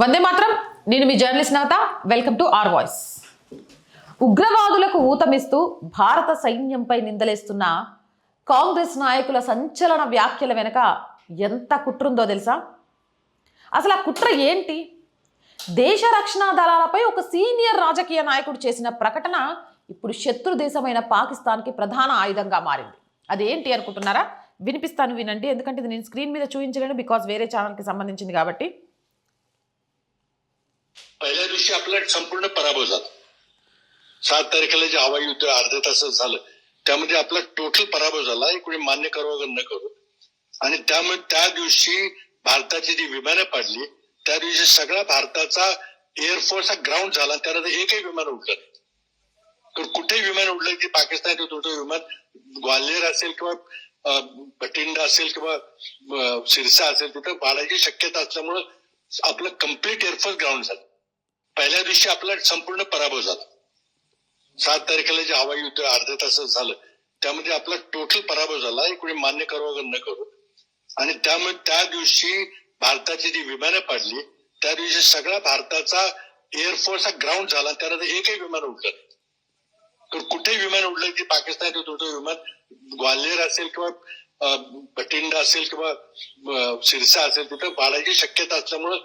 వందే మాత్రం. నేను మీ journalist Navatha. Welcome to R Voice. ఉగ్రవాదులకు ఊతమిస్తూ భారత సైన్యంపై నిందలేస్తున్న కాంగ్రెస్ నాయకుల సంచలన వ్యాఖ్యల వెనుక ఎంత కుట్రుందో తెలుసా? అసలు ఆ కుట్ర ఏంటి? దేశ రక్షణ దళాలపై ఒక సీనియర్ రాజకీయ నాయకుడు చేసిన ప్రకటన ఇప్పుడు శత్రు దేశమైన పాకిస్తాన్కి ప్రధాన ఆయుధంగా మారింది. అదేంటి అనుకుంటున్నారా? వినిపిస్తాను, వినండి. ఎందుకంటే ఇది నేను స్క్రీన్ మీద చూపించలేను, బికాజ్ వేరే ఛానల్కి संबंधिंచింది కాబట్టి. पहिल्या दिवशी आपला संपूर्ण पराभव झाला. 7 तारखेला जे हवाई युद्ध अर्ध्या तासात झालं त्यामध्ये आपला टोटल पराभव झाला. हे कोणी मान्य करू वगैरे न करू. आणि त्यामुळे त्या दिवशी भारताची जी विमानं पडली त्या दिवशी सगळा भारताचा एअरफोर्स हा ग्राउंड झाला. त्यानंतर एकही विमान उडलं नाही. तर कुठेही विमान उडलं की पाकिस्तानात होतं विमान ग्वाल्हेर असेल किंवा बठिंडा असेल किंवा सिरसा असेल तिथं पाडायची शक्यता असल्यामुळे आपलं कम्प्लीट एअरफोर्स ग्राउंड झालं. पहिल्या दिवशी आपला संपूर्ण पराभव झाला. 7 तारखेला जे हवाई युद्ध अर्ध्या तासात झालं त्यामध्ये आपला टोटल पराभव झाला. हे कोणी मान्य करू वगैरे न करू. आणि त्यामुळे त्या दिवशी भारताची जी विमानं पडली त्या दिवशी सगळा भारताचा एअरफोर्स हा ग्राउंड झाला. त्यानंतर एकही विमान उडलं नाही. तर कुठेही विमान उडलं की पाकिस्तानात होतं विमान ग्वाल्हेर असेल किंवा बठिंडा असेल किंवा सिरसा असेल तिथं पाडायची शक्यता असल्यामुळे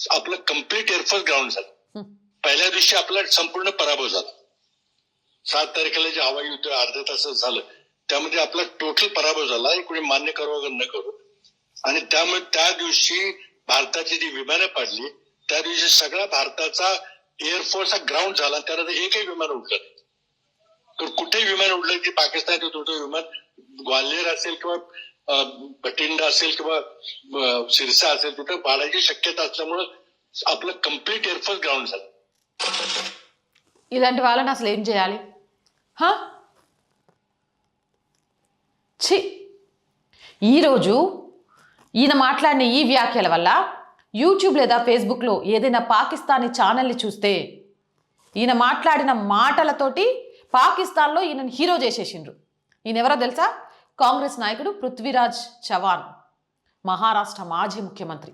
आपलं कम्प्लीट एअरफोर्स ग्राउंड झालं. पहिल्या दिवशी आपला संपूर्ण पराभव झाला. 7 तारखेला जे हवाई युद्ध अर्ध्या तासात झालं त्यामध्ये आपला टोटल पराभव झाला. हे कोणी मान्य करू वगैरे न करू. आणि त्यामुळे त्या दिवशी भारताची जी विमानं पडली त्या दिवशी सगळा भारताचा एअरफोर्स हा ग्राउंड झाला. त्यानंतर एकही विमान उडलं नाही. तर कुठेही विमान उडलं की पाकिस्तानात होतं विमान ग्वाल्हेर असेल किंवा बठिंडा असेल किंवा सिरसा असेल तिथं पाडायची शक्यता असल्यामुळे आपलं कम्प्लीट एअरफोर्स ग्राउंड झालं. ఇలాంటి వాళ్ళని అసలు ఏం చేయాలి? ఛీ! ఈరోజు ఈయన మాట్లాడిన ఈ వ్యాఖ్యల వల్ల యూట్యూబ్ లేదా ఫేస్బుక్లో ఏదైనా పాకిస్తానీ ఛానల్ని చూస్తే ఈయన మాట్లాడిన మాటలతోటి పాకిస్తాన్లో ఈయనను హీరో చేసేసిండ్రు. ఈయన ఎవరో తెలుసా? కాంగ్రెస్ నాయకుడు పృథ్వీరాజ్ చవాన్, మహారాష్ట్ర మాజీ ముఖ్యమంత్రి.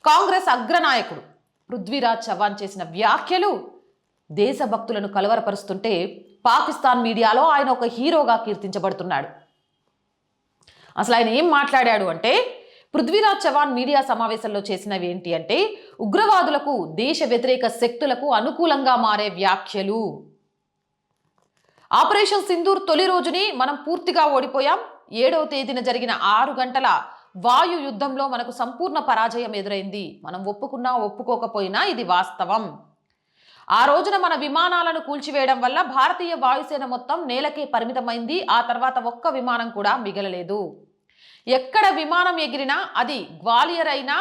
కాంగ్రెస్ అగ్రనాయకుడు పృథ్వీరాజ్ చవాన్ చేసిన వ్యాఖ్యలు దేశభక్తులను కలవరపరుస్తుంటే పాకిస్తాన్ మీడియాలో ఆయన ఒక హీరోగా కీర్తించబడుతున్నాడు. అసలు ఆయన ఏం మాట్లాడాడు అంటే, పృథ్వీరాజ్ చవాన్ మీడియా సమావేశంలో చేసినవి ఏంటి అంటే, ఉగ్రవాదులకు దేశ వ్యతిరేక శక్తులకు అనుకూలంగా మారే వ్యాఖ్యలు. ఆపరేషన్ సింధూర్ తొలి రోజుని మనం పూర్తిగా ఓడిపోయాం. 7వ తేదీన జరిగిన 6 గంటల వాయు యుద్ధంలో మనకు సంపూర్ణ పరాజయం ఎదురైంది. మనం ఒప్పుకున్నా ఒప్పుకోకపోయినా ఇది వాస్తవం. ఆ రోజున మన విమానాలను కూల్చివేయడం వల్ల భారతీయ వాయుసేన మొత్తం నేలకే పరిమితమైంది. ఆ తర్వాత ఒక్క విమానం కూడా మిగలలేదు. ఎక్కడ విమానం ఎగిరినా అది గ్వాలియర్ అయినా,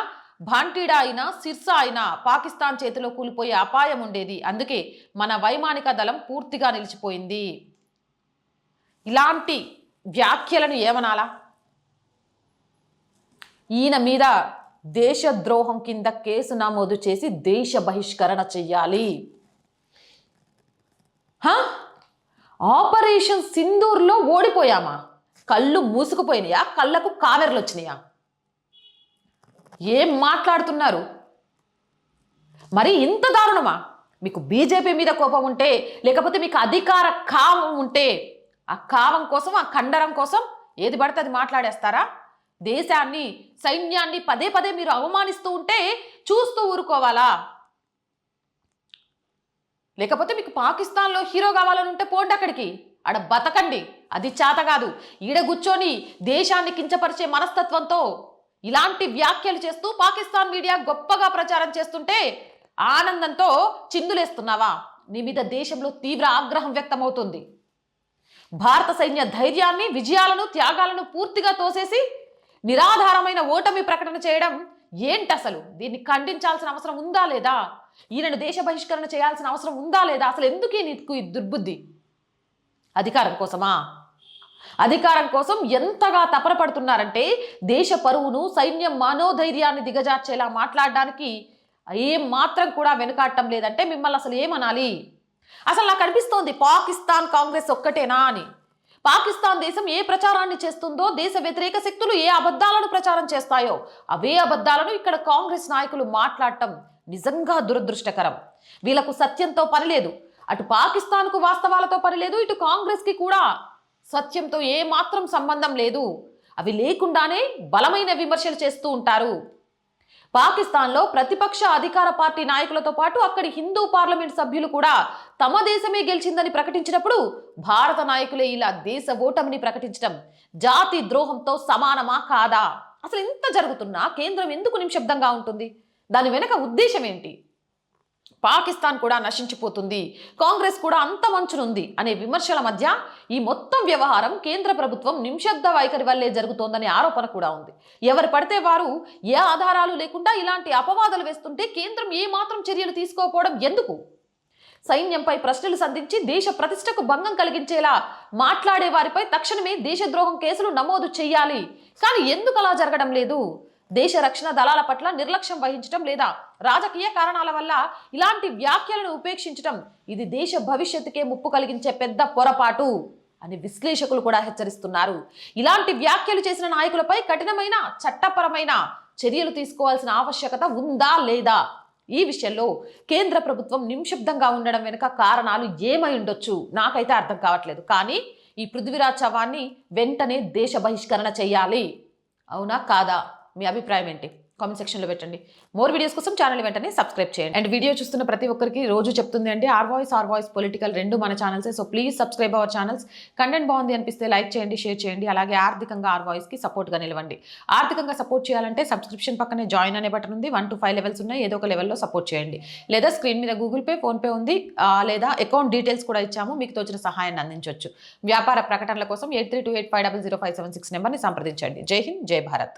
భాంటీడా అయినా, సిర్సా అయినా పాకిస్తాన్ చేతిలో కూలిపోయే అపాయం ఉండేది. అందుకే మన వైమానిక దళం పూర్తిగా నిలిచిపోయింది. ఇలాంటి వ్యాఖ్యలను ఏమనాలా? ఈయన మీద దేశద్రోహం కింద కేసు నమోదు చేసి దేశ బహిష్కరణ చెయ్యాలి. ఆపరేషన్ సింధూర్లో ఓడిపోయామా? కళ్ళు మూసుకుపోయినాయా? కళ్ళకు కామెర్లు వచ్చినాయా? ఏం మాట్లాడుతున్నారు? మరి ఇంత దారుణమా? మీకు బీజేపీ మీద కోపం ఉంటే, లేకపోతే మీకు అధికార కామం ఉంటే, ఆ కామం కోసం, ఆ కండరం కోసం ఏది పడితే అది మాట్లాడేస్తారా? దేశాన్ని, సైన్యాన్ని పదే పదే మీరు అవమానిస్తూ ఉంటే చూస్తూ ఊరుకోవాలా? లేకపోతే మీకు పాకిస్తాన్లో హీరో కావాలని ఉంటే పోండి అక్కడికి, ఆడ బతకండి. అది చేత కాదు. ఈడ కూర్చొని దేశాన్ని కించపరిచే మనస్తత్వంతో ఇలాంటి వ్యాఖ్యలు చేస్తూ పాకిస్తాన్ మీడియా గొప్పగా ప్రచారం చేస్తుంటే ఆనందంతో చిందులేస్తున్నావా? నీ మీద దేశంలో తీవ్ర ఆగ్రహం వ్యక్తమవుతుంది. భారత సైన్య ధైర్యాన్ని, విజయాలను, త్యాగాలను పూర్తిగా తోసేసి నిరాధారమైన ఓటమి ప్రకటన చేయడం ఏంటి అసలు? దీన్ని ఖండించాల్సిన అవసరం ఉందా లేదా? ఈయనను దేశ బహిష్కరణ చేయాల్సిన అవసరం ఉందా లేదా? అసలు ఎందుకు నీకు ఈ దుర్బుద్ధి? అధికారం కోసమా? అధికారం కోసం ఎంతగా తపన పడుతున్నారంటే దేశ పరువును, సైన్యం మనోధైర్యాన్ని దిగజార్చేలా మాట్లాడడానికి ఏం మాత్రం కూడా వెనుకాడటం లేదంటే మిమ్మల్ని అసలు ఏమనాలి? అసలు నాకు అనిపిస్తోంది పాకిస్తాన్ కాంగ్రెస్ ఒక్కటేనా అని. పాకిస్తాన్ దేశం ఏ ప్రచారాన్ని చేస్తుందో, దేశ వ్యతిరేక శక్తులు ఏ అబద్ధాలను ప్రచారం చేస్తాయో అవే అబద్ధాలను ఇక్కడ కాంగ్రెస్ నాయకులు మాట్లాడటం నిజంగా దురదృష్టకరం. వీళ్ళకు సత్యంతో పని లేదు. అటు పాకిస్తాన్కు వాస్తవాలతో పని లేదు, ఇటు కాంగ్రెస్కి కూడా సత్యంతో ఏమాత్రం సంబంధం లేదు. అవి లేకుండానే బలమైన విమర్శలు చేస్తూ ఉంటారు. పాకిస్తాన్లో ప్రతిపక్ష అధికార పార్టీ నాయకులతో పాటు అక్కడి హిందూ పార్లమెంట్ సభ్యులు కూడా తమ దేశమే గెలిచిందని ప్రకటించినప్పుడు భారత నాయకులే ఇలా దేశ ఓటమిని ప్రకటించడం జాతి ద్రోహంతో సమానమా కాదా? అసలు ఇంత జరుగుతున్నా కేంద్రం ఎందుకు నిశ్శబ్దంగా ఉంటుంది? దాని వెనక ఉద్దేశం ఏంటి? పాకిస్తాన్ కూడా నశించిపోతుంది, కాంగ్రెస్ కూడా అంతమంచునుంది అనే విమర్శల మధ్య ఈ మొత్తం వ్యవహారం కేంద్ర ప్రభుత్వం నిశ్శబ్ద వైఖరి వల్లే జరుగుతోందనే ఆరోపణ కూడా ఉంది. ఎవరు పడితే వారు ఏ ఆధారాలు లేకుండా ఇలాంటి అపవాదాలు వేస్తుంటే కేంద్రం ఏమాత్రం చర్యలు తీసుకోకపోవడం ఎందుకు? సైన్యంపై ప్రశ్నలు సంధించి దేశ ప్రతిష్టకు భంగం కలిగించేలా మాట్లాడే వారిపై తక్షణమే దేశద్రోహం కేసులు నమోదు చేయాలి. కానీ ఎందుకు అలా జరగడం లేదు? దేశ రక్షణ దళాల పట్ల నిర్లక్ష్యం వహించడం లేదా రాజకీయ కారణాల వల్ల ఇలాంటి వ్యాఖ్యలను ఉపేక్షించడం ఇది దేశ భవిష్యత్తుకే ముప్పు కలిగించే పెద్ద పొరపాటు అని విశ్లేషకులు కూడా హెచ్చరిస్తున్నారు. ఇలాంటి వ్యాఖ్యలు చేసిన నాయకులపై కఠినమైన చట్టపరమైన చర్యలు తీసుకోవాల్సిన ఆవశ్యకత ఉందా లేదా? ఈ విషయంలో కేంద్ర ప్రభుత్వం నిశ్శబ్దంగా ఉండడం వెనుక కారణాలు ఏమై ఉండొచ్చు నాకైతే అర్థం కావట్లేదు. కానీ ఈ పృథ్వీరాజ్ చవాన్ని వెంటనే దేశ బహిష్కరణ చేయాలి. అవునా కాదా? మీ అభిప్రాయం ఏంటి? కామెంట్ సెక్షన్లో పెట్టండి. మోర్ వీడియోస్ కోసం ఛానల్ వెంటనే సబ్స్క్రైబ్ చేయండి. అండ్ వీడియో చూస్తున్న ప్రతి ఒక్కరికి రోజు చెప్తుంది అంటే ఆర్ వాయిస్ పొలిటికల్ రెండు మన ఛానల్సే. So please subscribe our channels. Content బాగుంది అనిపిస్తే లైక్ చేయండి, షేర్ చేయండి. అలాగే ఆర్థికంగా ఆర్ వాయిస్కి సపోర్ట్గా నిలవండి. ఆర్థికంగా సపోర్ట్ చేయాలంటే సబ్స్క్రిప్షన్ పక్కనే జాయిన్ అనే బటన్ ఉంది. 1 to 5 లెవెల్స్ ఉన్నాయి. ఏదో ఒక లెవెల్లో సపోర్ట్ చేయండి. లేదా స్క్రీన్ మీద గూగుల్ పే, ఫోన్పే ఉంది. లేదా అకౌంట్ డీటెయిల్స్ కూడా ఇచ్చాము, మీకు తోచిన సహాయాన్ని అందించవచ్చు. వ్యాపార ప్రకటనల కోసం 8328500576 నెంబర్ని సంప్రదించండి. జై హింద్, జై భారత్.